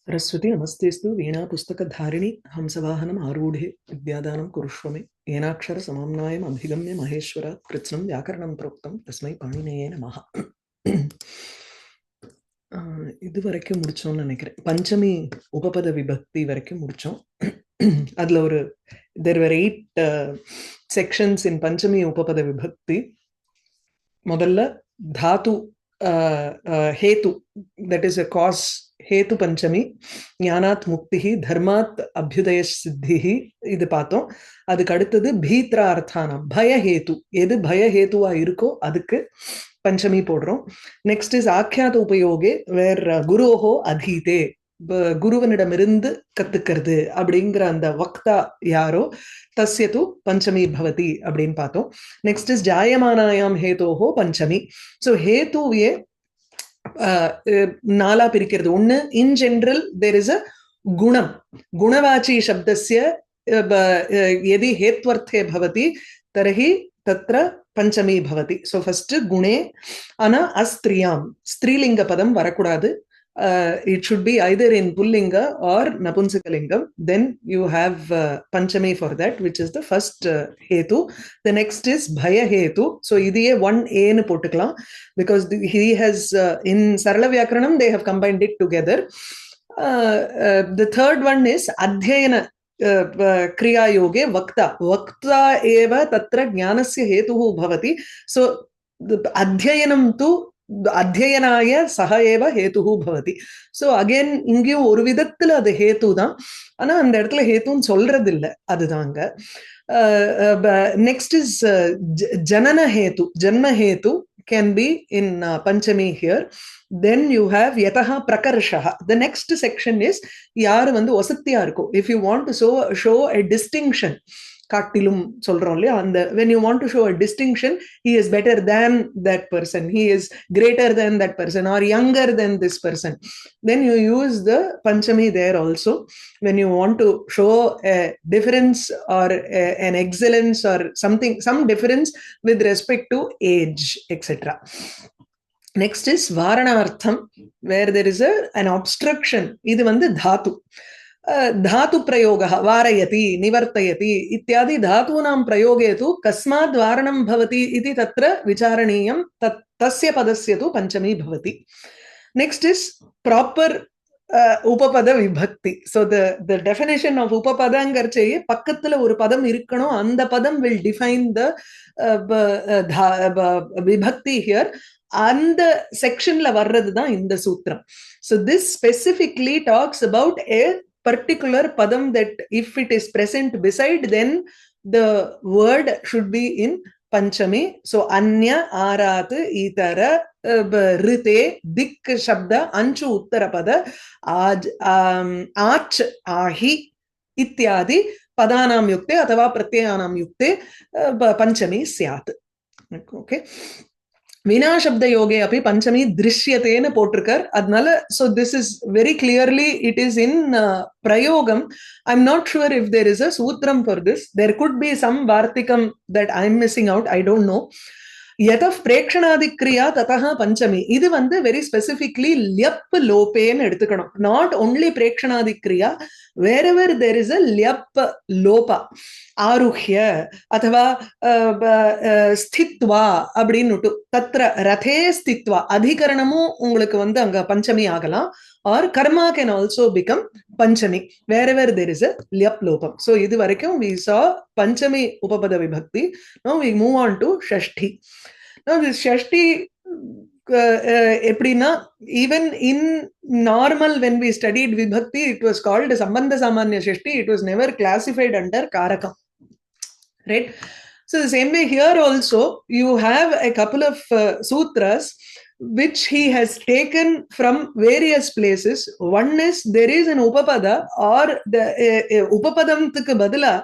सरस्वती नमस्तेस्तु वीणा पुस्तकधारिणी हंसवाहनम् आरूढे विद्यादानं कुरुष्व मे येनाक्षरसमाम्नायम् अभिगम्य महेश्वरात् कृत्स्नं व्याकरणं प्रोक्तं तस्मै पाणिनेये नमः. இது வரைக்கும் முடிச்சோம்னு நினைக்கிறேன். பஞ்சமி உபபத விபக்தி வரைக்கும் முடிச்சோம். அதுல ஒரு there were 8 sections in பஞ்சமி உபபத விபக்தி. முதல்ல தாத்து हेतु, that is a cause, हेतु पंचमी, ज्ञानात् मुक्तिहि धर्मात् अभ्युदय सिद्धिहि இது பார்த்தோம். அதுக்கு அடுத்தது பீத்ரார்த்தானம், பய ஹேது, எது பய ஹேதுவா இருக்கோ அதுக்கு பஞ்சமி போடுறோம். நெக்ஸ்ட் இஸ் ஆக்கியாத உபயோகே, வேர் குருஹோ அதீதே, குருவனிடமிருந்து கத்துக்கிறது அப்படிங்கிற அந்த வக்தா யாரோ தஸ்யது பஞ்சமி பவதி அப்படின்னு பார்த்தோம். நெக்ஸ்ட் இஸ் ஜாயமானாயாம் ஹேதோஹோ பஞ்சமி. ஸோ ஹேதுவே நாலா பிரிக்கிறது. ஒண்ணு, இன் ஜெனரல் தேர் இஸ் அ குணம், குணவாச்சி சப்தஸ்ய यदि हेत्वर्थे भवति तर्हि तत्र पंचमी भवति. सो फर्स्ट गुणे आना अस्त्रियां, स्त्रीलिंग पदम वरकूडादु. It should be either in pullinga or napunsakalingam. Then you have panchami for that, which is the first hetu. The next is bhaya hetu. So idiye 1a nu potukalam because he has in Saralavyakaranam they have combined it together. The third one is adhyayana क्रिया योगे वक्ता, वक्ता एव तत्र ज्ञानस्य हेतुः भवति. सो अध्ययनं तु அத்தியனாய சக ஏவ ஹேதுஹு பவதி. ஸோ அகேன் இங்கேயும் ஒரு விதத்துல அது ஹேத்து தான், ஆனா அந்த இடத்துல ஹேத்துன்னு சொல்றது இல்லை, அதுதாங்க. நெக்ஸ்ட் இஸ் ஜனன ஹேத்து, ஜன்ம ஹேத்து can be in Panchami here. Then you have yataha prakarshaha. The next section is யாரு வந்து ஒசத்தியா இருக்கும். If you want to show a distinction, காட்டிலும் சொல்றோம் இல்லையா, அந்த when you want to show a distinction, he is better than that person, he is greater than that person or younger than this person, then you use the panchami there also when you want to show a difference or an excellence or something, some difference with respect to age, etc. Next is varanartham, where there is an obstruction. இது வந்து தாத்து, धातु प्रयोगः, वारयति, निवर्तयति इत्यादि धातूनां प्रयोगे तु कस्माद् वारणं भवति इति तत्र विचारणीयं. तस्य पदस्य तु पञ्चमी भवति. नेक्स्ट इज प्रॉपर उपपद विभक्ति. सो the definition of உபபதங்கர்ச்சையே பக்கத்துல ஒரு பதம் இருக்கணும், அந்த பதம் will define the விபக்தி here. அந்த செக்ஷன்ல வர்றது தான் இந்த சூத்திரம். So this specifically talks about a particular padam that if it is present beside, then the word should be in panchami. So anya, arat, itara, rite, dik shabda, anchu uttara pada, ach, ahi ityadi padanam yukte athava pratyayanam yukte panchami syat. Okay. विना शब्द योगे अपि पंचमी दृश्यते न पोट्रुकर. अदनाल so this is very clearly it is in prayogam. I'm not sure if there is a sutram for this. There could be some vartikam that I'm missing out, I don't know. यतः प्रेक्षणादिक्रिया ततः पंचमी, இது வந்து very specifically ल्यप लोपेन எடுத்துக்கணும். not only प्रेक्षणादिक्रिया, wherever there is a ल्यप लोपा, आरुह्य अथवा स्थित्वा அப்படினுட்டு तत्र रथे स्थित्वा अधिकरणமும் உங்களுக்கு வந்து அங்க பஞ்சமி ஆகலாம், or karma can also become panchami wherever there is a ल्यप lopam. So இது வரைக்கும் we saw panchami upapada vibhakti. Now we move on to shashti. Now this shashti எப்படின்னா, even in normal when we studied vibhakti it was called sambandha samanya shashti. It was never classified under karakam, right? So the same way here also you have a couple of sutras which he has taken from various places. One is there is an upapada or the upapadamthukku badala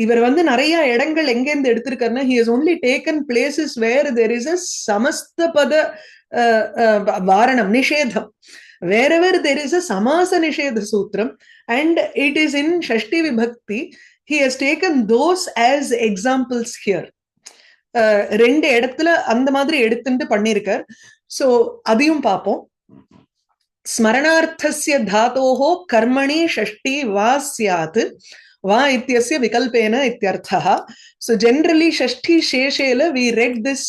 இவர் வந்து நிறைய இடங்கள் எங்க இருந்து எடுத்திருக்காருன்னா, he has only taken places where there is a samasthapad varanam nishedham, wherever there is a samasa nishedha sutram and it is in shashti vibhakti, he has taken those as examples here. ரெண்டு இடத்துல அந்த மாதிரி எடுத்துட்டு பண்ணிருக்கார். So அதையும் பார்ப்போம். स्मरणार्थस्य धातोः कर्मणि षष्ठी वा स्यात् va ityasya vikalpena ityarthaha. So generally shashti sheshela we read this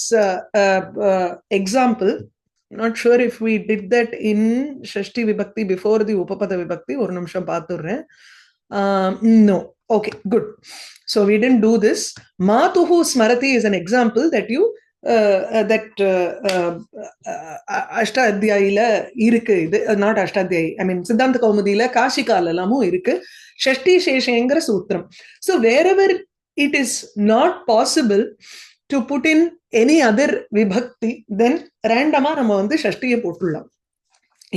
example. Not sure if we did that in shashti vibhakti before the upapada vibhakti. Oru nimsham paathurren. No. Okay, good. So we didn't do this. Matuhu smarati is an example that you that அஷ்டாத்தியாயில இருக்கு. இது not Ashtadhyayi, ஐ மீன் சித்தாந்த கௌமுதியில காஷிகாலமும் இருக்கு ஷஷ்டி சேஷங்கிற சூத்திரம். So wherever it is not possible to put in any other vibhakti, then randomly நம்ம வந்து ஷஷ்டியை போட்டுடலாம்.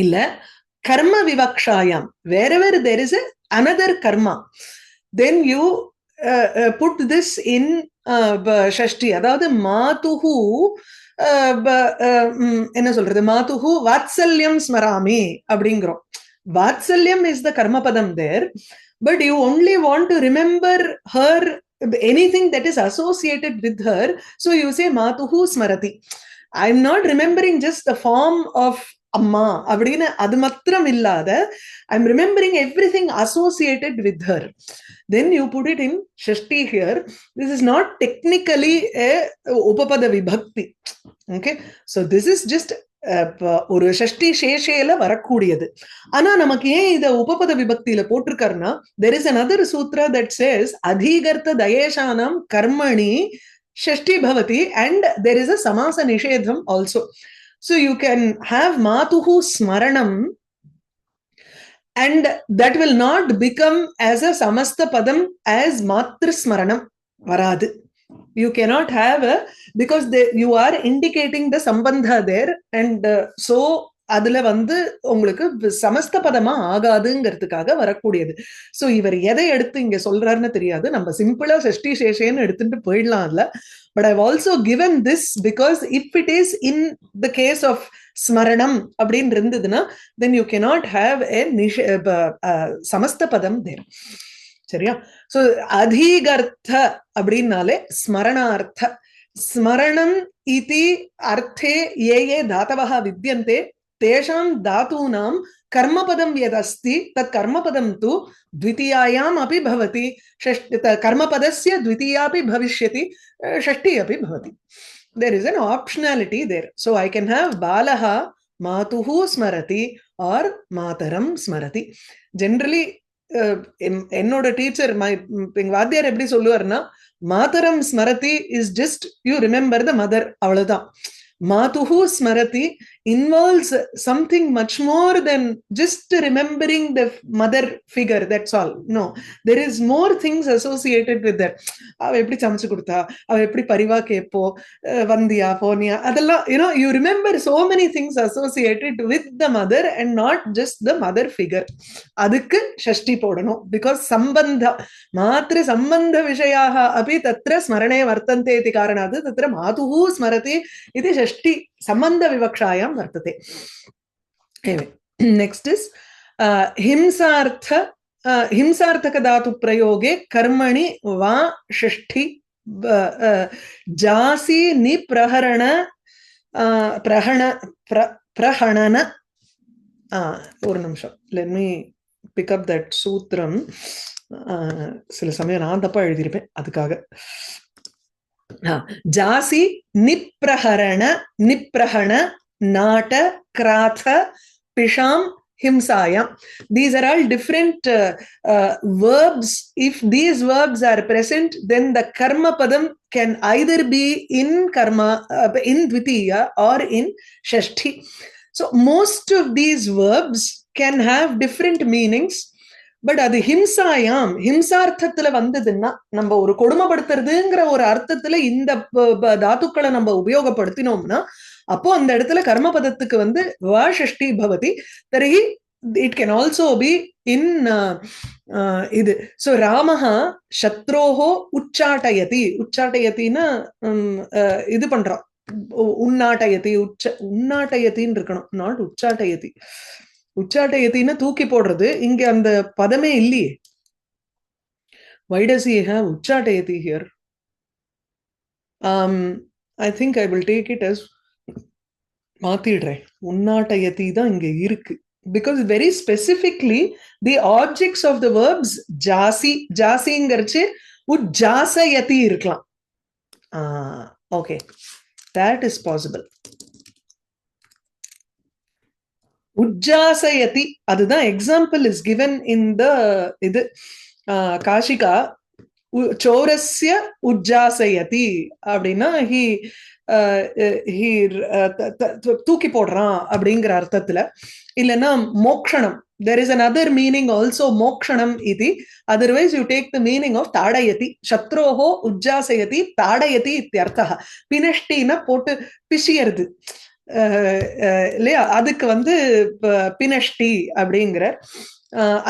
இல்ல கர்ம விவக்ஷாயாம், wherever there is another karma, then you put this in ஷஷ்டி. அதாவது மாதுஹு என்ன சொல்றது, மாதுஹு வாத்சல்யம் ஸ்மராமி அப்படிங்கிறோம். வாத்சல்யம் is the karma padam there, but you only want to remember her, anything that is associated with her, so you say matuhu smarati. I'm not remembering just the form of amma அப்படினு அது மாத்திரம் இல்லாத, I'm remembering everything associated with her. Then you put it in shashti here. This is not technically a upapada vibhakti. Okay, so this is just ஒரு ஷஷ்டி சேஷேல வரக்கூடியது. ஆனா நமக்கு ஏன் இத உபபத விபக்தியில போட்டிருக்காருன்னா, there is another sutra that says adhigartha dayeshanam karmani shashti bhavati, and there is a samasa nishedham also. So you can have matuhu smaranam and that will not become as a samasta padam as matru smaranam varadu. You cannot have a, because you are indicating the sambandha there, and so அதுல வந்து உங்களுக்கு சமஸ்த பதமா ஆகாதுங்கிறதுக்காக வரக்கூடியது. So இவர் எதை எடுத்து இங்க சொல்றாருன்னு தெரியாது, நம்ம சிம்பிளா ஷஷ்டி சேஷேன்னு எடுத்துட்டு போயிடலாம் இல்ல. But I've also given this because if it is in the case of ஸ்மரணம் அப்படின்னு இருந்ததுன்னா, then you cannot have a சமஸ்த பதம் there. சரியா? சோ அதிகர்த்த அப்படின்னாலே ஸ்மரணார்த்த. ஸ்மரணம் இதி அர்த்தே ये ये धातवः विद्यन्ते तेषां धातूनां कर्मपदं यदस्ति तत् कर्मपदं तु द्वितीयायाम् अपि भवति, कर्मपदस्य द्वितीया अपि भविष्यति, षष्ठी अपि भवति. There is an optionality there. So I can have balaha matuhu smarati or mataram smarati. Generally என்னோட டீச்சர் எங்க வாத்தியார் எப்படி சொல்லுவார்னா, மாதரம் ஸ்மரதி is just you remember the mother, அவ்வளவுதான். மாதுஹு ஸ்மரதி involves something much more than just remembering the mother figure, that's all. No, there is more things associated with that. அவ எப்படி சமைச்சு கொடுத்தா, அவ எப்படி பரிவா கேப்போ, வந்தியா போனியா, அதெல்லாம், you know, you remember so many things associated with the mother and not just the mother figure. அதுக்கு ஷஷ்டி போடணும், because சம்பந்த மாத்ரு சம்பந்த விஷயாः अपि तत्र स्मरणे वर्तन्ते इति कारणात् तत्र मातुः स्मरति इति षष्ठी संबंध विवक्षायां वर्तते. Anyway, next is हिंसार्थ, हिंसार्थक धातु प्रयोगे कर्मणि वा षष्ठी जासि निप्रहरण प्रहणन. ஒரு நிமிஷம், let me pick up that சூத்திரம். சில சமயம் நான் தப்பா எழுதியிருப்பேன், அதுக்காக. जासि निप्रहरण निप्रहण नाट Kratha पिशाम himsayam. These are all different verbs. If these verbs are present, then the karma padam can either be in karma in dvitiya or in shashti. So most of these verbs can have different meanings. But அது ஹிம்சாயாம், ஹிம்சார்த்தத்துல வந்ததுன்னா, நம்ம ஒரு கொடுமைப்படுத்துறதுங்கிற ஒரு அர்த்தத்துல இந்த தாத்துக்களை நம்ம உபயோகப்படுத்தினோம்னா, அப்போ அந்த இடத்துல கர்மபதத்துக்கு வந்து வா ஷஷ்டி பவதி. தர்ஹி it can also be in இது. So ராமஹா சத்ரோஹோ உச்சாட்டயதி, உச்சாட்டயத்தின்னா இது பண்றான், உன்னாட்டயதி, உன்னாட்டயத்தின்னு இருக்கணும், நாட் உச்சாட்டயதி. உச்சாட்டயத்தின்னு தூக்கி போடுறது, இங்க அந்த பதமே இல்லையே. Why does he have உச்சாட்டயதி here? I think I will take it as மாத்திடுறேன், உன்னாட்டயதி தான் இங்க இருக்கு. because very specifically the objects of the verbs jasiங்கிறச்சு உஜ்ஜாசயதி இருக்கலாம். Okay, that is possible. உஜ்ஜாசயதி, அதுதான் example is given in the இது காஷிகா. சோரஸ்ய உஜ்ஜாசயதி அப்படின்னா தூக்கி போடுறான் அப்படிங்கிற அர்த்தத்துல. இல்லைன்னா மோக்ஷணம், there is another meaning also mokshanam iti, otherwise you take the meaning of tadayati. shatroho ujjasayati tadayati ityartha. pinashtina போட்டு பிசியறது இல்லையா, அதுக்கு வந்து பினஷ்டி அப்படிங்கிற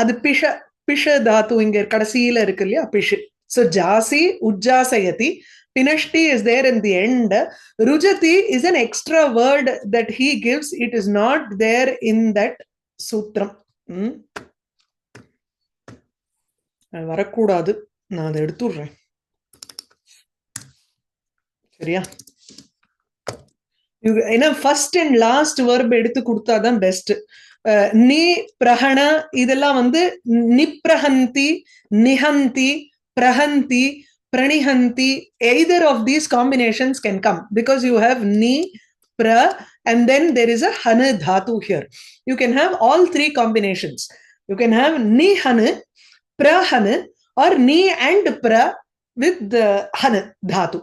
அது பிஷ தாத்து இங்க கடைசியில இருக்கு இல்லையா, Bishu. so jasi ujjasayati, pinashti is there in the end. rujati is an extra word that he gives, it is not there in that sutram. வரக்கூடாது, நான் அதை எடுத்துடுறேன். சரியா? ஏன்னா ஃபர்ஸ்ட் அண்ட் லாஸ்ட் வெர்ப் எடுத்து கொடுத்தாதான் பெஸ்ட். நி பிரஹண இதெல்லாம் வந்து நிப்ரஹந்தி, நிஹந்தி, பிரஹந்தி, pranihanti, either of these combinations can come because you have ni, pra, and then there is a hana dhatu here. You can have all three combinations. You can have ni hana, pra hana, or ni and pra with the hana dhatu.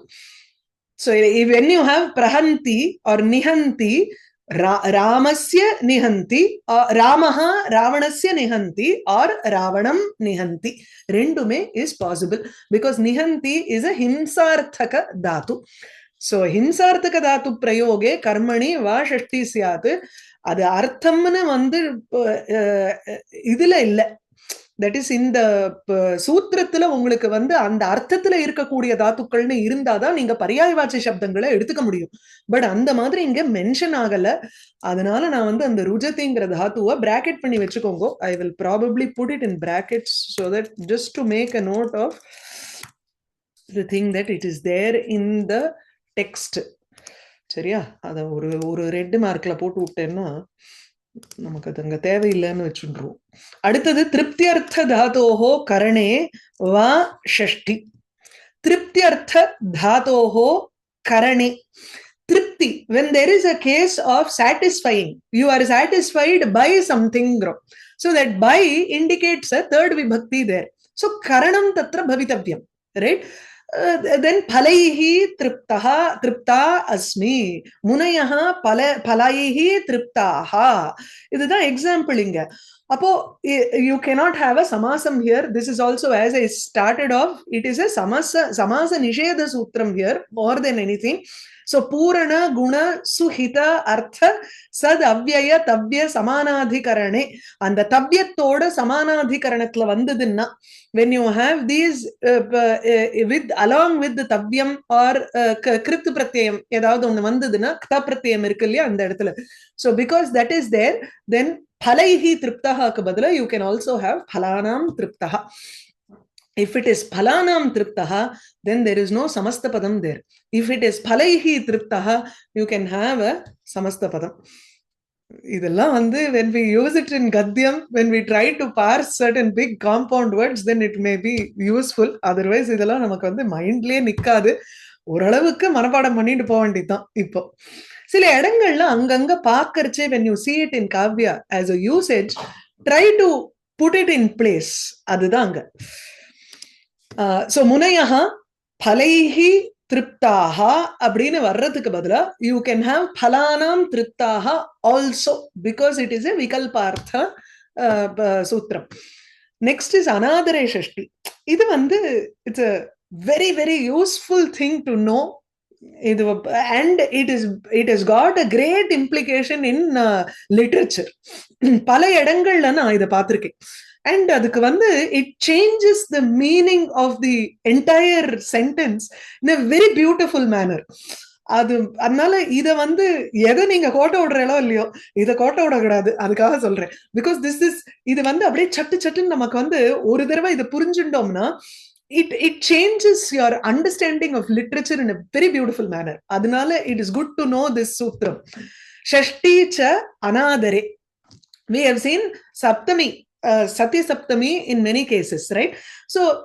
So when you have prahanti or nihanti, ramasya nihanti, ramaha ravanasya nihanti, or ravanam nihanti, rendume is possible because nihanti is a himsarthaka dhatu. so himsarthaka dhatu prayoge karmani va shashti syat, adu arthamnu vandu idula illa, that is in the சூத்திரத்துல உங்களுக்கு வந்து அந்த அர்த்தத்துல இருக்கக்கூடிய தாத்துக்கள்னு இருந்தாதான் நீங்க பர்யாயவாச்சி சப்தங்களை எடுத்துக்க முடியும். பட் அந்த மாதிரி இங்க மென்ஷன் ஆகல. அதனால நான் வந்து அந்த ருஜதிங்கிற தாத்துவை பிராக்கெட் பண்ணி வச்சுக்கோங்க. I will probably put it in brackets so that just to make a note of the thing that it is there in the text. சரியா? அத ஒரு ரெட் மார்க்ல போட்டு விட்டேன்னா நமக்கு அது அங்க தேவையில்லைன்னு வச்சுருவோம். அடுத்தது திருப்தியர்த்த தாதோஹோ கரணே வா ஷஷ்டி. திருப்தியர்த்த தாதோஹோ கரணே, திருப்தி, when there is a case of satisfying, you are satisfied by something, so that by indicates a third vibhakti there. so karanam tatra bhavitavyam, right? then phalaihi tripta asmi, munayaha phalaihi triptaha. இதுதான் example இங்க. அப்போ you cannot have a samasam here. This is also, as I started off, it is a samasa nisheda sutram here more than anything. so purana guna suhita artha sad avyaya tavya samanadhikarane, and tavyattoda samanadhikaranatla vandadunna, when you have these with along with the tavyam or krit pratyayam edavadhu onnu vandaduna kta pratyayam irukku illaya and edathila. so because that is there, then phalaihi triptaha ku badala you can also have phalanam triptaha. if it is phalanam triptaha, then there is no samasta padam there. if it is phalaihi triptaha, you can have a samasta padam. இதெல்லாம் வந்து when we use it in gadyam, when we try to parse certain big compound words, then it may be useful. otherwise இதெல்லாம் நமக்கு வந்து மைண்ட்லயே நிக்காது. ஓரளவுக்கு மனப்பாடம் பண்ணிட்டு போக வேண்டியதுதான். இப்போ சில இடங்கள்ல அங்கங்க பாக்கறச்சே when you see it in kavya as a usage, try to put it in place. அதுதான் அங்க. so munayaha phalaihi triptaha அப்படின்னு வர்றதுக்கு பதிலா you can have phalanam triptaha also because it is a vikalpartha sutram. next is anadare shashti. இது வந்து it's a very very useful thing to know. and it has got a great implication in literature. பல இடங்கள்ல நான் இதை பார்த்திருக்கேன். and அதுக்கு வந்து it changes the meaning of the entire sentence in a very beautiful manner. அது அதனால இத வந்து எதை நீங்க கோட்டை விடுறீங்களோ இல்லையோ, இதை கோட்டை விடக்கூடாது, அதுக்காக சொல்றேன். பிகாஸ் இது வந்து அப்படியே சட்டு சட்டுன்னு நமக்கு வந்து ஒரு தடவை இதை புரிஞ்சுட்டோம்னா it changes your understanding of literature in a very beautiful manner. அதனால it is good to know this sutram. ஷஷ்டி ச அநாதரே. We have seen saptami, sati saptami in many cases, right? So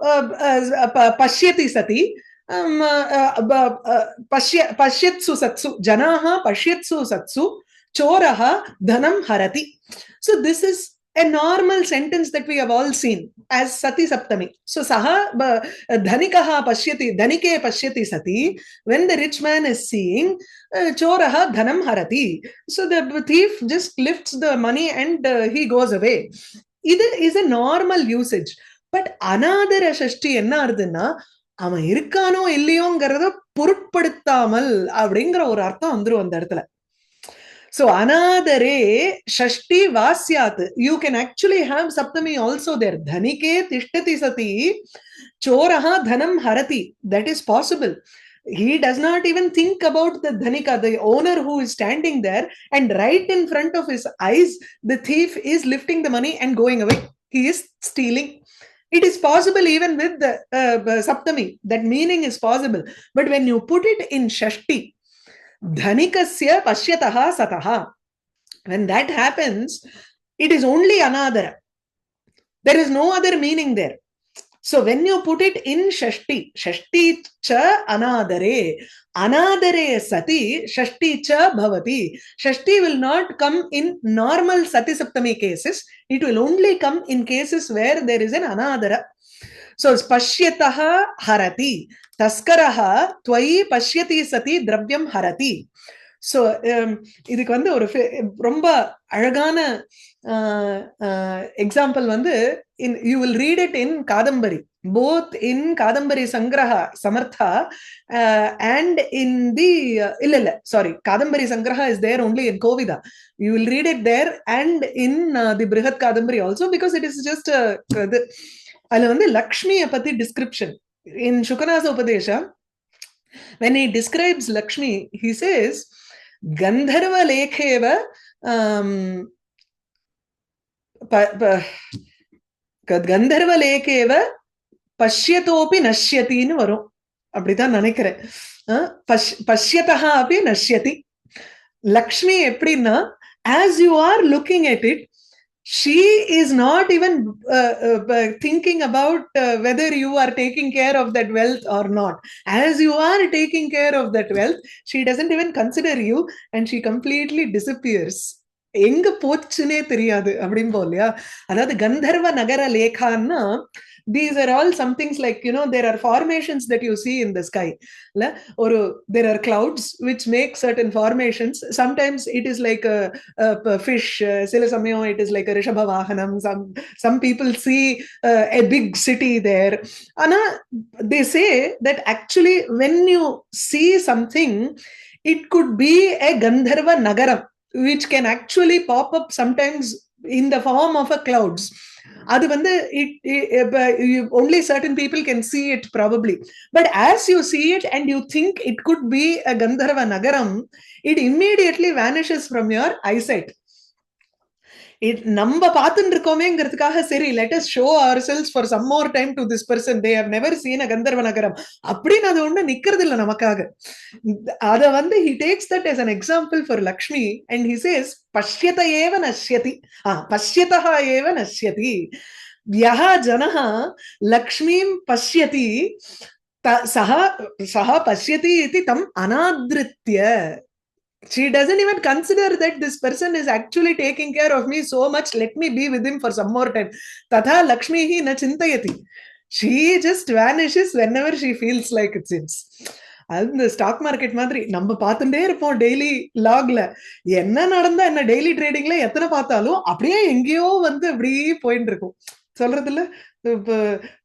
pashyati sati, pashyatsu satsu, janaha pashyatsu satsu choraha dhanam harati. So this is a normal sentence that we have all seen as sati saptami. So saha dhanikaha pashyati, dhanike pashyati sati, when the rich man is seeing choraha dhanam harati, so the thief just lifts the money and he goes away. This is a normal usage. But anadara shashti enna arudna, அவன் இருக்கானோ இல்லையோங்கிறத பொருட்படுத்தாமல் அப்படிங்கிற ஒரு அர்த்தம் வந்துரும் அந்த இடத்துல. So anadare shashti vasyat, you can actually have saptami also there. Dhanike tishtati sati choraha dhanam harati, that is possible. He does not even think about the dhanika, the owner who is standing there, and right in front of his eyes the thief is lifting the money and going away. He is stealing. It is possible even with the saptami, that meaning is possible. But when you put it in shashti, dhanikasya pashyataha sataha, when that happens, it is only anadara. There is no other meaning there. So when you put it in shashti, shashti cha anadare, anadare sati shashti cha bhavati. Shashti will not come in normal sati saptami cases. It will only come in cases where there is an anadara. So pashyataha harati, taskaraha twayi pashyati sati dravyam harati. So இதுக்கு வந்து ஒரு ரொம்ப அழகான example வந்து you will read it in Kadambari, both in Kadambari Sangraha Samartha and in the sorry, Kadambari Sangraha is there only in Kovida. You will read it there and in the Brihat Kadambari also, because it is just அதுல வந்து லக்ஷ்மியை பத்தி description in Shukanasa Upadesha. When he describes Lakshmi, he says Gandharva lekheva Gandharva lekeva pashyatopi nashyatiன்னு வரும். அப்படிதான் நினைக்கிறேன். Pashyataha api nashyati. Lakshmi எப்படின்னா, as you are looking at it, she is not even thinking about whether you are taking care of that wealth or not. As you are taking care of that wealth, she doesn't even consider you and she completely disappears. எங்க போச்சுனே தெரியாது அப்படின்னு போலியா. அதாவது கந்தர்வ நகர லேகான்னா, these are all some things like, you know, there are formations that you see in the sky, or there are clouds which make certain formations. Sometimes it is like a fish, sila samyam it is like a rishabha vahanam. Some people see a big city there. Ana, they say that actually when you see something, it could be a gandharva nagaram which can actually pop up sometimes in the form of a clouds. அது வந்து only certain people can see it probably. But as you see it and you think it could be a Gandharva Nagaram, it immediately vanishes from your eyesight. நம்ம பார்த்துட்டு இருக்கோமேங்கிறதுக்காக சரி, let us show ourselves for some more time to this person, they have never seen a Gandharva Nagaram அப்படின்னு அது ஒண்ணு நிக்கிறது இல்ல நமக்காக. அத வந்து he takes that as an example for Lakshmi and he says pashyata eva nashyati, pashyataha eva nashyati, yaha janaha lakshmim pashyati saha pashyati iti tam anadritya. She doesn't even consider that this person is actually taking care of me so much, let me be with him for some more time. Tatha Lakshmihi na chintayati. She just vanishes whenever she feels like it seems. அந்த stock market மாதிரி நம்ம பார்த்துட்டே இருப்போம் daily லாக்ல, என்ன நடந்தா என்ன daily ட்ரேடிங்ல எத்தனை பார்த்தாலும் அப்படியே எங்கேயோ வந்து அப்படியே போயிட்டு இருக்கும். சொல்றது இல்ல, இப்ப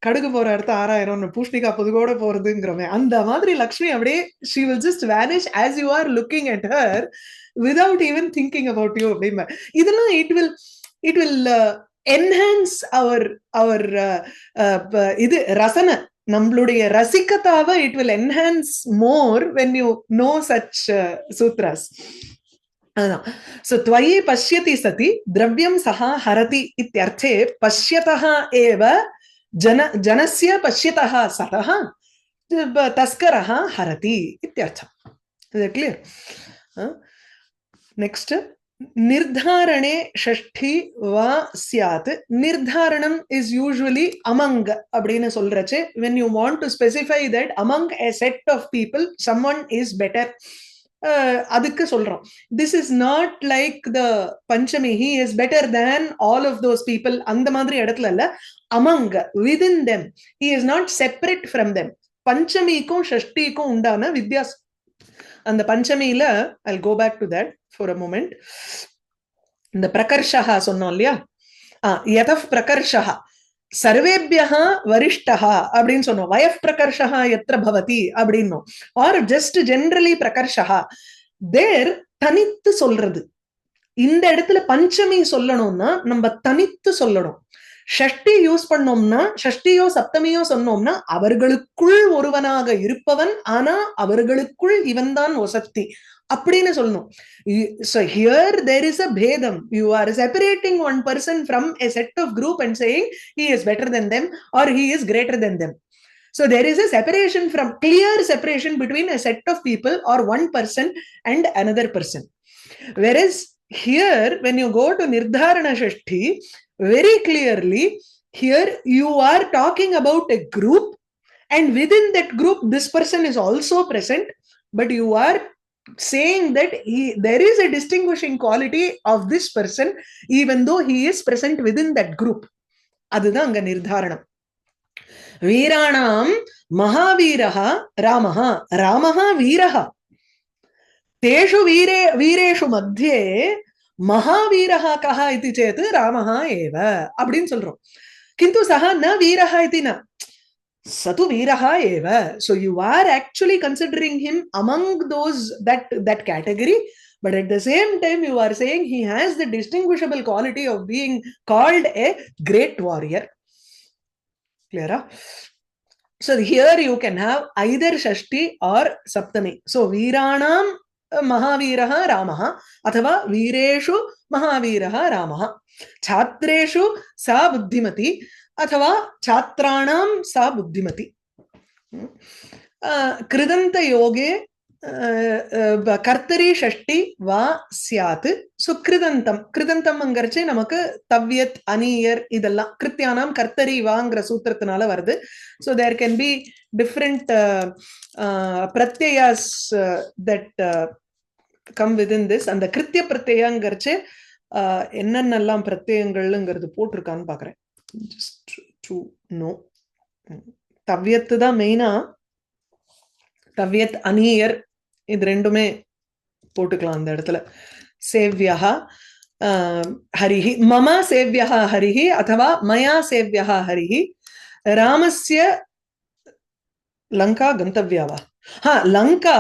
கடுகு போற இடத்த 6000, பூஷ்ணிகா புதுகோட போறதுங்கிறவங்க அந்த மாதிரி லக்ஷ்மி அப்படியே she will just vanish as you are looking at her without even thinking about you அப்படிமா. இதெல்லாம் it will enhance our இது ரசனை, நம்மளுடைய ரசிகதாவை it will enhance more when you know such sutras. So tvayi pashyati sati dravyam saha harati ityarthe pashyataha eva janasya pashyataha sataha taskaraha harati ityartha. Is that clear? Next, निर्धारणे Shashthi va syat. Nirdharanam is usually among அப்படினு சொல்றச்சே when you want to specify that among a set of people someone is better, அதுக்கு சொல்றோம். This is not like the panchami, he is better than all of those people, அந்த மாதிரி இடத்துல இல்ல, among, within them, he is not separate from them. பஞ்சமிக்கும் ஷஷ்டிக்கும் உண்டான வித்தியாசம் அந்த பஞ்சமியில, I'll go back to that for a moment. இந்த பிரகர்ஷஹா சொன்னோம் இல்லையா, யதஃப் பிரகர்ஷஹா சர்வேபியஹ வரிஷ்டஹ அப்படின்னு சொன்னோம். வயஃப் பிரகர்ஷஹ எத்ர பவதி அப்படின்னோம். ஆர் ஜஸ்ட் ஜெனரலி பிரகர்ஷஹா. தேர் தனித்து சொல்றது. இந்த இடத்துல பஞ்சமி சொல்லணும்னா நம்ம தனித்து சொல்லணும். ஷஷ்டி யூஸ் பண்ணோம்னா, ஷஷ்டியோ சப்தமியோ சொன்னோம்னா அவர்களுக்குள் ஒருவனாக இருப்பவன், ஆனா அவர்களுக்குள் இவன் தான் ஒசத்தி அப்படின்னு சொல்லணும். So here there is a bhedam. You are separating one person from a set of group and saying he is better than them or he is greater than them. So there is a separation, from clear separation between a set of people or one person and another person. Whereas here when you go to nirdharana shashti, very clearly here you are talking about a group, and within that group this person is also present, but you are saying that there is a distinguishing quality of this person even though he is present within that group. அதுதான் அங்க நிர்தாரணம். வீராணாம் மகாவீரஹா ராமஹா. ராமஹா வீரஹா. தேஷு வீரேஷு மத்தியே மகாவீரஹா கஹா இதி சேத் ராமஹா ஏவ அப்படின்னு சொல்றோம். கிந்து சஹா ந வீரஹா இதி ந, சது வீரஹா ஏவ. So you are actually considering him among those that category, but at the same time you are saying he has the distinguishable quality of being called a great warrior. Clear? So here you can have either shashti or saptami. So veeranam महावीरः रामः अथवा वीरेषु महावीरः रामः. छात्रेषु सा बुद्धिमती अथवा छात्राणां सा बुद्धिमती. कृदन्त योगे कर्तरी षष्टि वा स्यात्. सो कृदन्तं अंगरचे நமக்கு தவ்யத் அனியர் இதெல்லாம் கிருத்தியானாம் கர்த்தரி வாங்கற சூத்திரத்தினால வருது. So there can be different pratyayas that come within this. அந்த கிருத்திய பிரத்யயங்கறச்சே என்னென்னலாம் பிரத்யயங்கள்ங்கிறது போட்டுருக்கான்னு பாக்குறேன். Just to know. தவ்யத் தான் மெயினா. தவ்யத் அனியர் இது ரெண்டுமே போட்டுக்கலாம் அந்த இடத்துல. சேவ்யஹ ஹரிஹி, மம சேவ்யஹ ஹரிஹி அथवा மயா சேவ்யஹ ஹரிஹி. ராமஸ்ய லங்கா கந்தவ்யாவா? லங்கா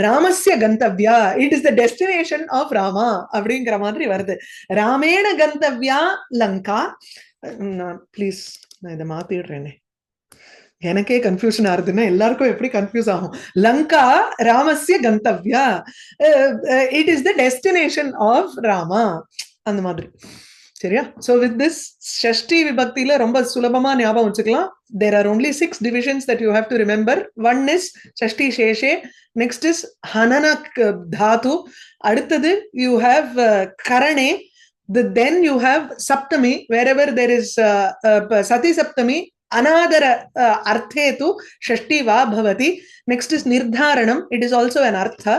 ராமஸ்ய கந்தவ்யா. It is the destination of Rama அப்படிங்கிற மாதிரி வருது. ராமேண கந்தவ்யா லங்கா. ப்ளீஸ் நான் இதை மாத்திடுறேனே, எனக்கே கன்ஃபியூஷன் ஆகுதுன்னா எல்லாருக்கும் எப்படி கன்ஃபியூஸ் ஆகும். லங்கா ராமஸ்ய கந்தவ்யா, it is the destination of Rama, அந்த மாதிரி. சரியா? So with this ஷஷ்டி விபக்தியில ரொம்ப சுலபமா ஞாபகம் வச்சுக்கலாம். There are only 6 divisions that you have to remember. One is Shashti சேஷே, next is ஹனன தாது, அடுத்தது you have கரணே, then you have saptami, wherever there is sati saptami anadar arthe tu shashti va bhavati. Next is nirdharanam, it is also an artha.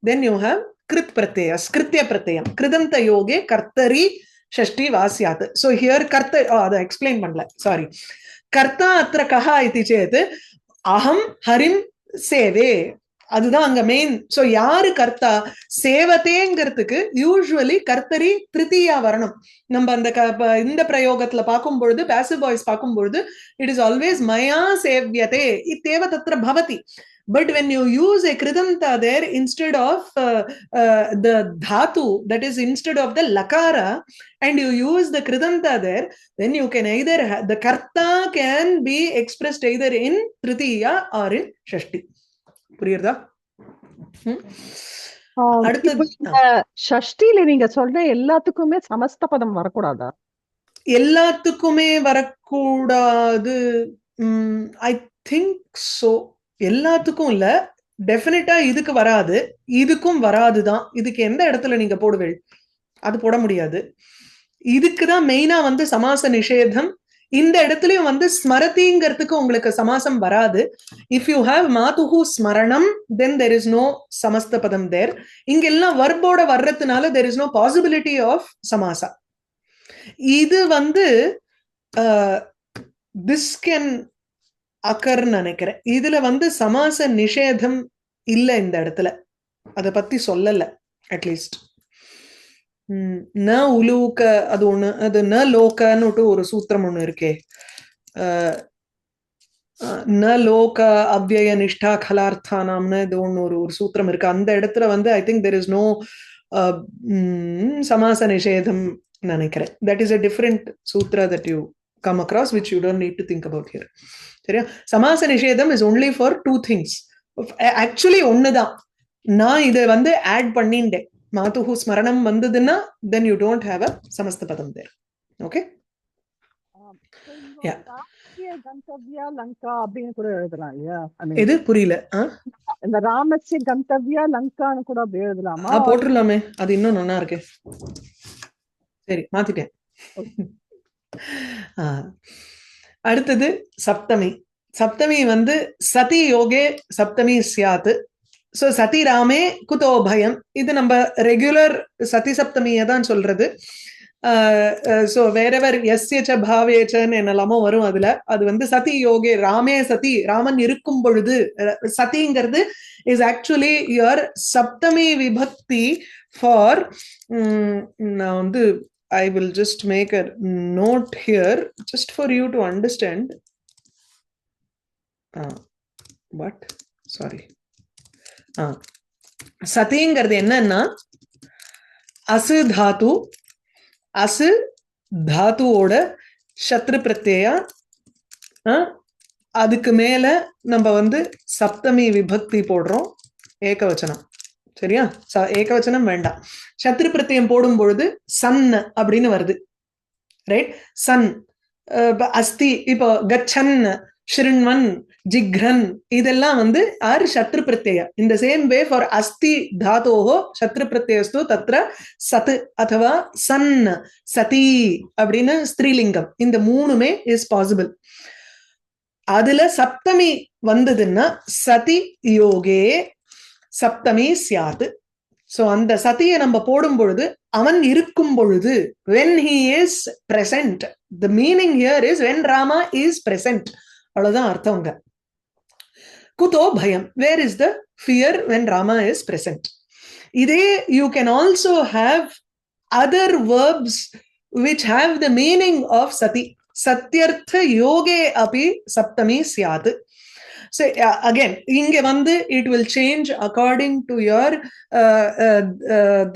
Then you have krit pratyaya, skritya pratyayam, kridanta yoge kartari shashti va syat. So here karta, அதை explain பண்ணல, sorry. karta atra kaha iti chet aham harim seve, அதுதான் அங்க main. So யாரு கர்த்தா? சேவத்தேங்கிறதுக்கு usually கர்த்தரி திருத்தியா வரணும். நம்ம அந்த இந்த பிரயோகத்துல பார்க்கும் பொழுது, பாசிவ் வாய்ஸ் பார்க்கும் பொழுது, இட் இஸ் ஆல்வேஸ் மயா சேவ்யதே இத்தேவ தத்ர பவதி. But when you use a kridanta there instead of the dhatu, that is instead of the lakara, and you use the kridanta there, then you can either the karta can be expressed either in tritiya or in shashti. புரியுறதா? அடுத்து ஷஷ்டில நீங்க சொல்ற எல்லாத்துக்குமே சமஸ்த பதம் வரக்கூடாதா? எல்லாத்துக்குமே வரக்கூடாது. I think so. எல்லாத்துக்கும் இல்ல, டெஃபினட்டா இதுக்கு வராது, இதுக்கும் வராதுதான். இதுக்கு எந்த இடத்துல நீங்க போடுவீள்? அது போட முடியாது. இதுக்குதான் மெயினா வந்து சமாச நிஷேதம். இந்த இடத்துலயும் வந்து ஸ்மரதிங்கிறதுக்கு உங்களுக்கு சமாசம் வராது. இஃப் யூ ஹாவ் மாதுஹு ஸ்மரணம் தென் தெர் இஸ் நோ சமஸ்த பதம் தேர். இங்க எல்லாம் வர்போட வர்றதுனால there is no possibility of சமாசா. இது வந்து திஸ் கேன் அக்கர்ன்னு நினைக்கிறேன். இதுல வந்து சமாச நிஷேதம் இல்ல இந்த இடத்துல, அதை பத்தி சொல்லல. அட்லீஸ்ட் ந உலூக்க அது ஒண்ணு, அது ந லோக்கன்னு ஒரு சூத்திரம் ஒண்ணு இருக்கே, ந லோக அவ்யய நிஷ்டா கலார்த்தானாம்னு இது ஒண்ணு ஒரு சூத்திரம் இருக்கு. அந்த இடத்துல வந்து I think there is no சமாச நிஷேதம் நினைக்கிறேன். That is a different sutra that you come across which you don't need to think about here. சரியா? சமாச நிஷேதம் is only for two things. Actually ஒண்ணுதான். நான் இதை வந்து ஆட் பண்ணிண்டேன். மாதுஹு ஸ்மரணம் வந்ததுன்னா then you don't have a சமஸ்த பதம் there. Okay? Yeah. கந்தவ்யா லங்கா அப்படின்னு கூட எழுதலாம் இல்லையா? எது புரியல? இந்த ராமஸ்ய கந்தவ்யா லங்கான்னு கூட அப்படி எழுதலாமா? போட்டுடலாமே, அது இன்னும் நல்லா இருக்கு. சரி, மாத்திட்டேன். அடுத்தது சப்தமி. சப்தமி வந்து சதி யோகே சப்தமி சியாத். சோ சதி ராமே குதோ பயம். இது நம்ம ரெகுலர் சதி சப்தமியை தான் சொல்றது. சோ வேறவர் எஸ்யச்ச பாவேச்சன்னு என்னெல்லாமோ வரும் அதுல. அது வந்து சதி யோகே ராமே சதி, ராமன் இருக்கும் பொழுது. சதிங்கிறது இஸ் ஆக்சுவலி யுவர் சப்தமி விபக்தி ஃபார், நான் வந்து I will just make a note here just for you to understand. What? Sorry. சதிங்கிறது என்னன்னா, அசு தாத்து, அசு தாத்துவோட சத்ரு பிரத்யா, அதுக்கு மேல நம்ம வந்து சப்தமி விபக்தி போடுறோம், ஏகவச்சனம். சரியா? ஏகவச்சனம் வேண்டாம். சத்ரு பிரத்யம் போடும் பொழுது சன் அப்படின்னு வருது. ரைட்? சன், அஸ்தி, இப்போ கச்சன், ஷ்ருண்வன், ஜிக்ரன், இதெல்லாம் வந்து ஆர் சத்ரு பிரத்ய. இந்த சேம் வே ஃபார் அஸ்தி தாத்தோஹோ சத்ரு பிரத்யஸ்து தத்ர சத் அதுவா சன், சதி அப்படின்னு ஸ்திரீலிங்கம். இந்த மூணுமே இஸ் பாசிபிள். அதுல சப்தமி வந்ததுன்னா சதி யோகே சப்தமி சியாத். சோ அந்த சதியை நம்ம போடும் பொழுது அவன் இருக்கும் பொழுது, when he is present. The meaning here is when Rama is present. அவ்வளவுதான் அர்த்தம்ங்க. குதோ பயம், where is the fear when Rama is present. இதே you can also have other verbs which have the meaning of sati. satyartha yoge api saptami syat. So again, inge vandu it will change according to your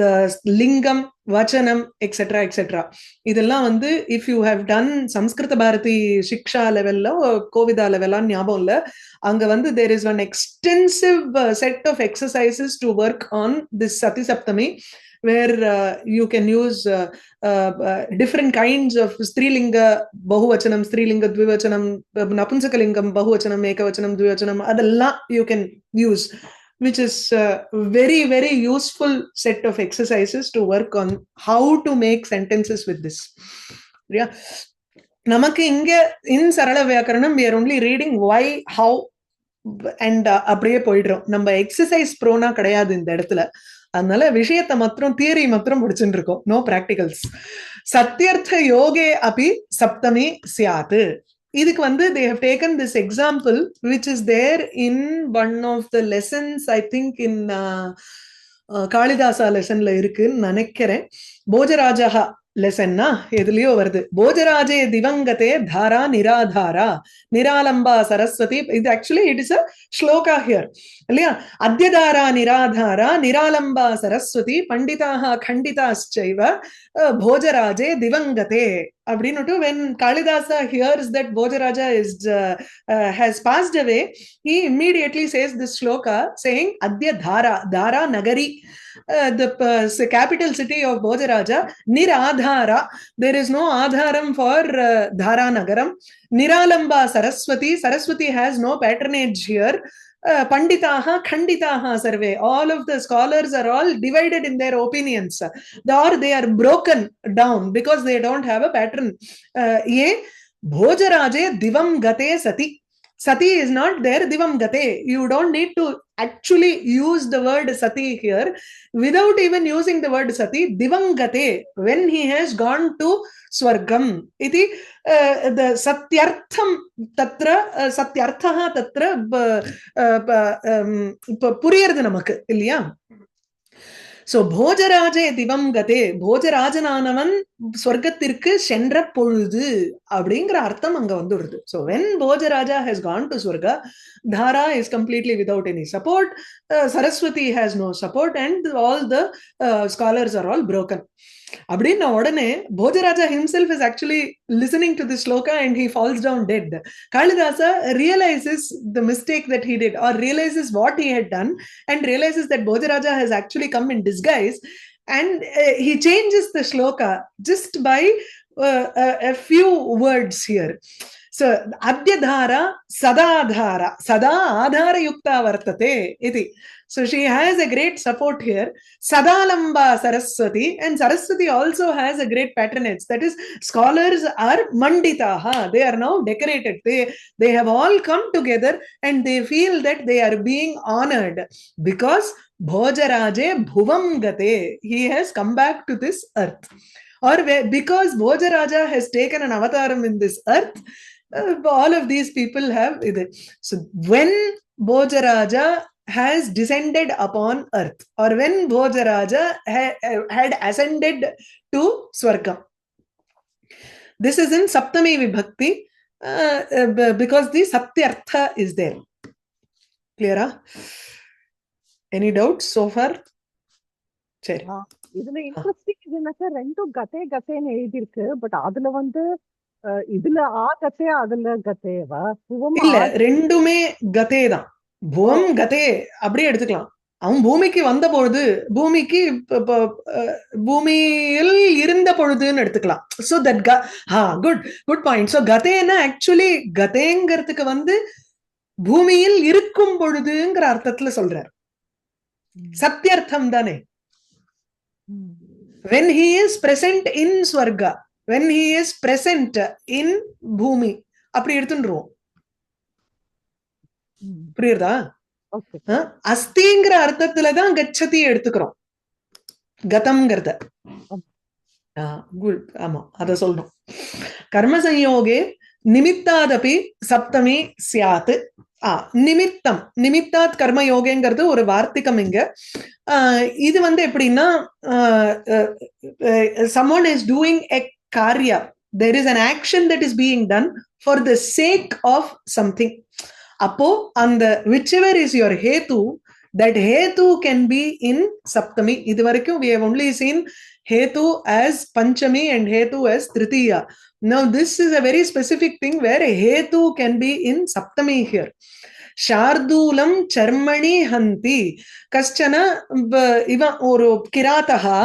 the lingam, vachanam, etc etc. இதெல்லாம் வந்து if you have done Sanskrita Bharati Shiksha level or Kovida level ஞாபகம் இல்ல, அங்க வந்து there is one extensive set of exercises to work on this Sati Saptami, where you can use different kinds of strilinga bahuvachanam, strilinga dvivachanam, napunsakalingam bahuvachanam, ekavachanam, dvivachanam, adella you can use, which is very very useful set of exercises to work on how to make sentences with this. Yeah, namakku inge in Saralavyakaranam we are only reading why, how and அப்படியே போயிடுறோம். நம்ம exercise ப்ரோனா கிடையாது இந்த இடத்துல. அதனால விஷயத்தை மாத்திரம் theory மாத்திரம் முடிச்சுட்டு இருக்கோம். No practicals. சத்யர்த்த யோகே அபி சப்தமி சியாத். இதுக்கு வந்து they have taken this example which is there in one of the lessons, I think in Kalidasa லெசன்ல இருக்குன்னு நினைக்கிறேன். போஜராஜா லெசன்னா எதுலயோ வருது. போஜராஜே திவங்கதே தாரா நிராதாரா நிராலம்பா சரஸ்வதி. இது actually it is a shloka here இல்லையா? அத்யதாரா நிராதாரா நிராலம்பா சரஸ்வதி பண்டிதாக கண்டிதாச்சைவ போஜராஜே திவங்கதே அப்படின்னுட்டு when Kalidasa hears that Bojaraja is has passed away, he immediately says this shloka saying Adya Dhara, Dhara Nagari, the capital city of Bojaraja, Niradhara, there is no Adharam for Dhara Nagaram. Niralamba Saraswati, Saraswati has no patronage here. panditaha khanditaha sarve, all of the scholars are all divided in their opinions, or they are broken down because they don't have a pattern. Ye bhojaraje divam gate sati, sati is not there, divam gate, you don't need to actually use the word sati here. Without even using the word sati, divam gate, when he has gone to swargam iti, the satyartham tatra, satyarthaha tatra puriyardu namakku illaya. So bhojaraje divam gate, bhojarajananavan swargathirku சென்ற பொழுது அப்படிங்கிற அர்த்தம் அங்க வந்துடுது. So when bhojaraja has gone to swarga, dhara is completely without any support, saraswati has no support, and all the scholars are all broken. அப்படின்ன உடனே Bhojaraja himself is actually listening to this shloka and he falls down dead. Kalidasa realizes the mistake that he did, or realizes what he had done, and realizes that Bhojaraja has actually come in disguise, and he changes the shloka just by a few words here. So adyadhara sadadhara, sada adhara yukta vartate iti. So she has a great support here. Sadalamba Saraswati, and Saraswati also has a great patronage. That is, scholars are manditaha. They are now decorated. They have all come together and they feel that they are being honored because Bhojaraje bhuvam gate. He has come back to this earth. Or because Bhojaraja has taken an avataram in this earth, all of these people have it. So when Bhojaraja has descended upon earth, or when Bhojaraja had ascended to Swargam. This is in Saptami Vibhakti because the Satyartha is there. Clear? Any doubts so far? சரி. இதுல interesting என்னன்னா ரெண்டும் கதே கதேன்னு எழுதிருக்கு. But அதுல வந்து இதுல ஆ கதே அதுல கதேவா? இல்ல, ரெண்டுமே கதே தான். பூம் கதே அப்படியே எடுத்துக்கலாம். அவன் பூமிக்கு வந்த பொழுது, பூமிக்கு பூமியில் இருந்த பொழுதுன்னு எடுத்துக்கலாம். So that good point. So கதேன்னா ஆக்சுவலி கதேங்கிறதுக்கு வந்து பூமியில் இருக்கும் பொழுதுங்கிற அர்த்தத்துல சொல்றார். சத்தியர்த்தம் தானே. when he is present in swarga, when he is present in bhumi, அப்படி எடுத்துன்றோம். புரியுதா? அஸ்திங்கிற அர்த்தத்துலதான் கச்சதி எடுத்துக்கிறோம், கதம்ங்கிறத. ஆமா, அத சொல்லணும். கர்ம சம்யோகே நிமித்தாதபி சப்தமி சியாத். நிமித்தம், நிமித்தாத் கர்மயோகங்கிறது ஒரு வார்த்திகம் இங்க. இது வந்து எப்படின்னா, someone is doing a karya, there is an action that is being done for the sake of something. அப்போ அந்த whichever is your hetu, that hetu can be in saptami. இது வரைக்கும் we have only seen hetu as panchami and hetu as tritiya. Now this is a very specific thing where hetu can be in saptami here. Shardulam charmani hanti kaschana, ivan oru kirataha,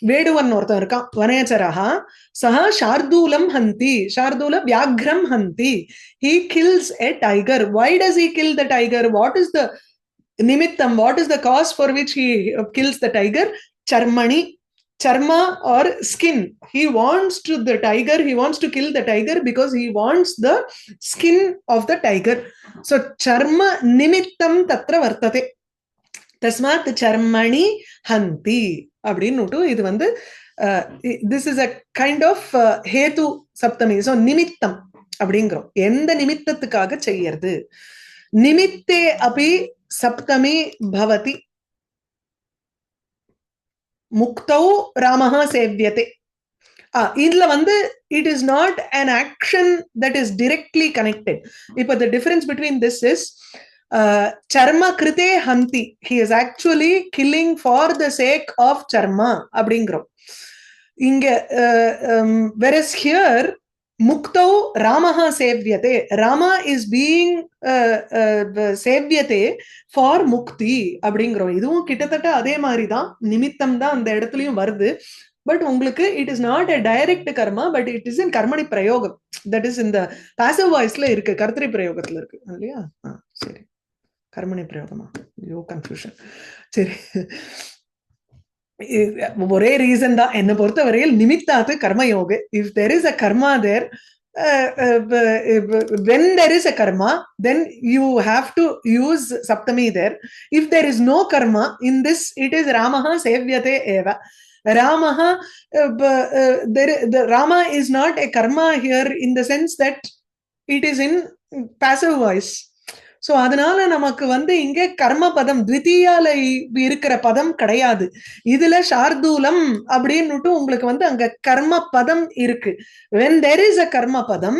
வேடுவன் ஒருத்தன் இருக்கான், வனேச்சரஹா, சஹா ஷார்தூலம் Hindi, ஷார்தூல வியாக்ரம் Hindi. He kills a tiger. Why does he kill the tiger? What is the nimittam? What is the cause for which he kills the tiger? Charmani, charma or skin. He wants to kill the tiger because he wants the skin of the tiger. So charma nimittam tatra vartate. Tasmat charmani hanti அப்படின்னுட்டு இது வந்து this is a kind of hetu saptami. So நிமித்தம் அப்படிங்கிறோம், எந்த நிமித்தத்துக்காக செய்யறது. நிமித்தே அபி சப்தமி பவதி. முக்தௌ ராமஹ சேவ்யதே. இதுல வந்து it is not an action that is directly connected. இப்போ the difference between this is charma krite hanti, he is actually killing for the sake of charma அப்படிங்கிறோம் இங்க. whereas here muktau ramaha sevyate, rama is being sevyate for mukti அப்படிங்கிறோம். இதுவும் கிட்டத்தட்ட அதே மாதிரிதான், நிமித்தம் தான் அந்த இடத்துலயும் வருது. பட் உங்களுக்கு it is not a direct karma, but it is in கர்மணி பிரயோகம். that is in the passive voiceல இருக்கு, கர்த்திரி பிரயோகத்துல இருக்கு இல்லையா? சரி. கர்மணி பிரயோகமா? ஐயோ கன்ஃபியூஷன். சரி, ஒரே ரீசன் தான் என்ன பொறுத்த வரையில், நிமித்தாத்து கர்மயோக. If there is a karma there, when there is a karma, then you have to use saptami there. If there is no karma in this, it is ramaha sevyate eva. Ramaha, the Rama is not a karma here in the sense that it is in passive voice. So அதனால நமக்கு வந்து இங்க கர்ம பதம் த்விதீயால இருக்கிற பதம் கிடையாது. இதுல சார்தூலம் அப்படின்னுட்டு உங்களுக்கு வந்து அங்க கர்ம பதம் இருக்கு. when there is a karma padam,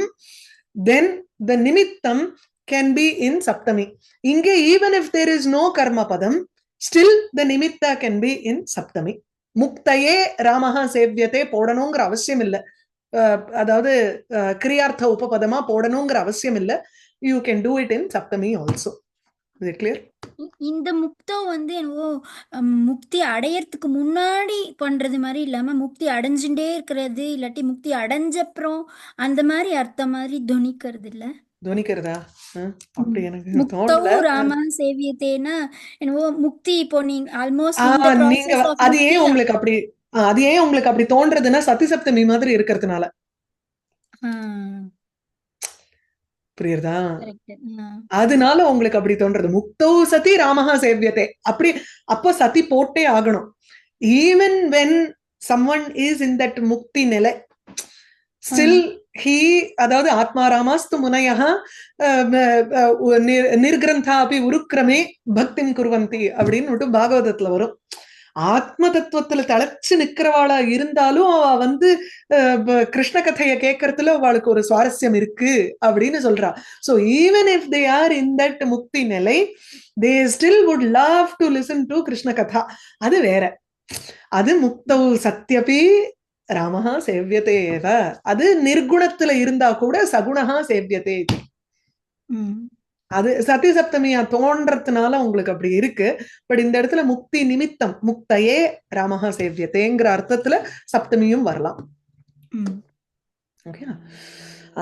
then the nimittam can be in saptami. இங்க even if there is no karma padam, still the nimitta can be in saptami. முக்தையே ராமஹா சேவ்யத்தை போடணுங்கிற அவசியம் இல்லை. அதாவது கிரியார்த்த உபபதமா போடணுங்கிற அவசியம் இல்லை. You can do it in saptami also. Is it clear? இந்த முக்தம் வந்து என்னவோ முக்தி அடையறதுக்கு முன்னாடி பண்றது மாதிரி இல்லாம முக்தி அடைஞ்சுட்டே இருக்கிறது, இல்லாட்டி முக்தி அடைஞ்சப்புறம் அந்த மாதிரி அர்த்தம் மாதிரி துணிக்கிறது இல்ல. துணிக்கிறதா? அப்படி எனக்கு முக்தௌ ராம சேவியத்தேனா என்னவோ முக்தி இப்போ நீங்க ஆல்மோஸ்ட் நீங்க அது ஏன் உங்களுக்கு அப்படி அது ஏன் உங்களுக்கு அப்படி தோன்றதுன்னா சதி சப்தமி மாதிரி இருக்கிறதுனால. புரியுறதா? அதனால உங்களுக்கு அப்படி தோன்றது. முக்தௌ சதி ராமஹா சேவியத்தை அப்படி அப்போ சதி போட்டே ஆகணும். Even when someone is in that முக்தி நிலை, still he, அதாவது ஆத்மாராமாஸ்து முனையஹ நிர்கிரந்தா அபி உருக்கிரமே பக்திம் குர்வந்தி அப்படின்னு பாகவதத்துல வரும். ஆத்ம தத்துவத்துல தளச்சு நிக்கிறவாளா இருந்தாலும் அவ வந்து கிருஷ்ண கதையை கேட்கறதுல அவளுக்கு ஒரு சுவாரஸ்யம் இருக்கு அப்படின்னு சொல்றா. So even if they are in that முக்தி நிலை, they still would love to listen to Krishna கதா. அது வேற. அது முக்தௌ சத்யபி ராமஹா சேவ்யதேவ. அது நிர்குணத்துல இருந்தா கூட சகுணஹா சேவ்யதே. அது சதி சப்தமியா தோன்றதுனால உங்களுக்கு அப்படி இருக்கு. பட் இந்த இடத்துல முக்தி நிமித்தம் முக்தையே ராமஹா சேவ்யத்தேங்கிற அர்த்தத்துல சப்தமியும் வரலாம். ஓகே,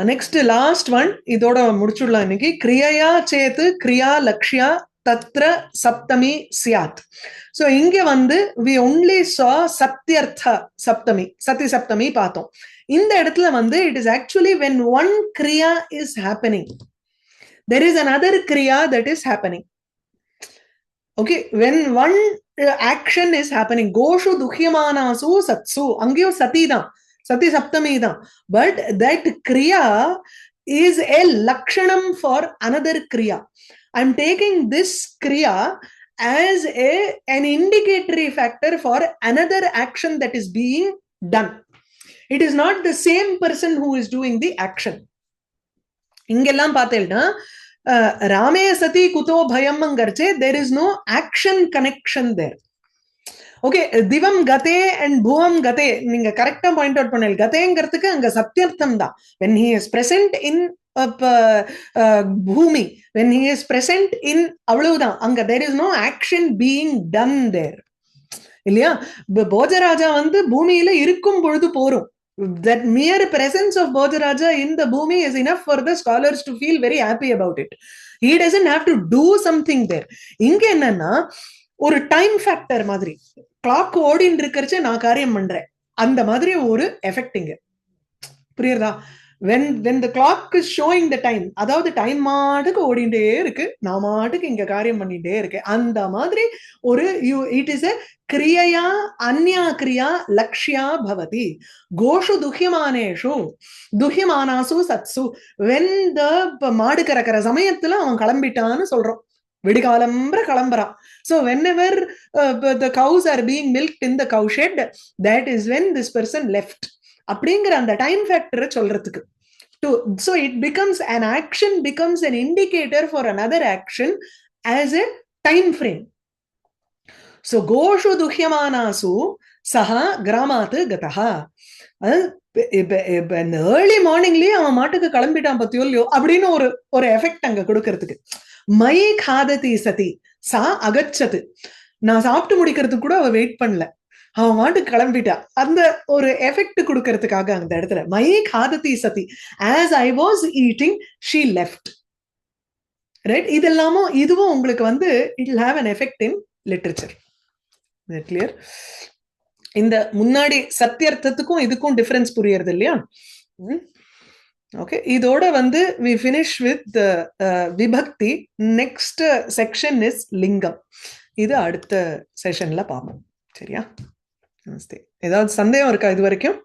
நெக்ஸ்ட் லாஸ்ட் ஒன், இதோட முடிச்சுடலாம் இன்னைக்கு. கிரியா சேத்து கிரியா லக்ஷ்யா தத்ர சப்தமி சியாத். சோ இங்க வந்து we only saw சத்யர்த்த சப்தமி, சதி சப்தமி பார்த்தோம். இந்த இடத்துல வந்து it is actually when one kriya is happening, there is another kriya that is happening. Okay, when one action is happening, goshu duhyamanasu satsu, angyo sati da, sati saptami da, but that kriya is a lakshanam for another kriya. I'm taking this kriya as an indicatory factor for another action that is being done. It is not the same person who is doing the action. இங்கெல்லாம் பார்த்தேன்னா ராமே சதி குதோ பயம்ங்கிறச்சே there is no action connection there. Okay, திவம் கதே and புவம் கதே நீங்க கரெக்டா பாயிண்ட் அவுட் பண்ணல. கதேங்கிறதுக்கு அங்க சத்தியர்த்தம் தான். when he is present in பூமி, when he is present in, அவ்வளவுதான். அங்க there is no action being done there. இல்லையா? போஜராஜா வந்து பூமியில இருக்கும் பொழுது போரும். That mere presence of Bhojaraja in the bhumi is enough for the scholars to feel very happy about it. He doesn't have to do something there. இங்க என்னன்னா ஒரு time factor மாதிரி, கிளாக் ஓடின்னு இருக்கிறச்சு நான் காரியம் பண்றேன், அந்த மாதிரி ஒரு எஃபெக்ட் இங்க. புரியுறதா? when the clock is showing the time, அதாவது டைம் மாட்டுக்கு ஓடிண்டே இருக்கு, நான் மாட்டுக்கு இங்க காரியம் பண்ணிட்டே இருக்கு, அந்த மாதிரி ஒரு it is a கிரியா அன்யா கிரியா லக்ஷ்யா பவதி. கோஷு துஹ்யமானேஷு துஹ்யமானாசு சத்சு. when the மாடு கறக்கிற சமயத்துல அவன் கிளம்பிட்டான்னு சொல்றோம், விடிகாலம்பர கிளம்புறான். So whenever the cows are being milked in the cow shed, that is when this person left. அப்படிங்கிற அந்த டைம் ஃபேக்டரை சொல்றதுக்கு. So it becomes an action, becomes an indicator for another action as a time frame. So goshu duhyamanasu saha gramat gataha. Early மார்னிங்லயே அவன் மாட்டுக்கு கிளம்பிட்டான் பத்தியோ இல்லையோ அப்படின்னு ஒரு எஃபெக்ட் அங்க கொடுக்கறதுக்கு. மை காததி சதி சா அகச்சது. நான் சாப்பிட்டு முடிக்கிறதுக்கு கூட அவ வெயிட் பண்ணல, அவன் மாட்டுக்கு கிளம்பிட்டா. அந்த ஒரு எஃபெக்ட் கொடுக்கறதுக்காக அந்த இடத்துல மை காததி சதி, as I was eating she left. Right? இதெல்லாமும் இதுவும் உங்களுக்கு வந்து it will have an effect in literature. கிளியர்? இந்த முன்னாடி சத்தியர்த்தத்துக்கும் இதுக்கும் டிஃபரன்ஸ் புரியறது இல்லையா? ஓகே, இதோட வந்து we finish with விபக்தி. நெக்ஸ்ட் செக்ஷன் இஸ் லிங்கம். இது அடுத்த செஷன்ல பார்ப்போம். சரியா? நமஸ்தே. ஏதாவது சந்தேகம் இருக்கா இது வரைக்கும்?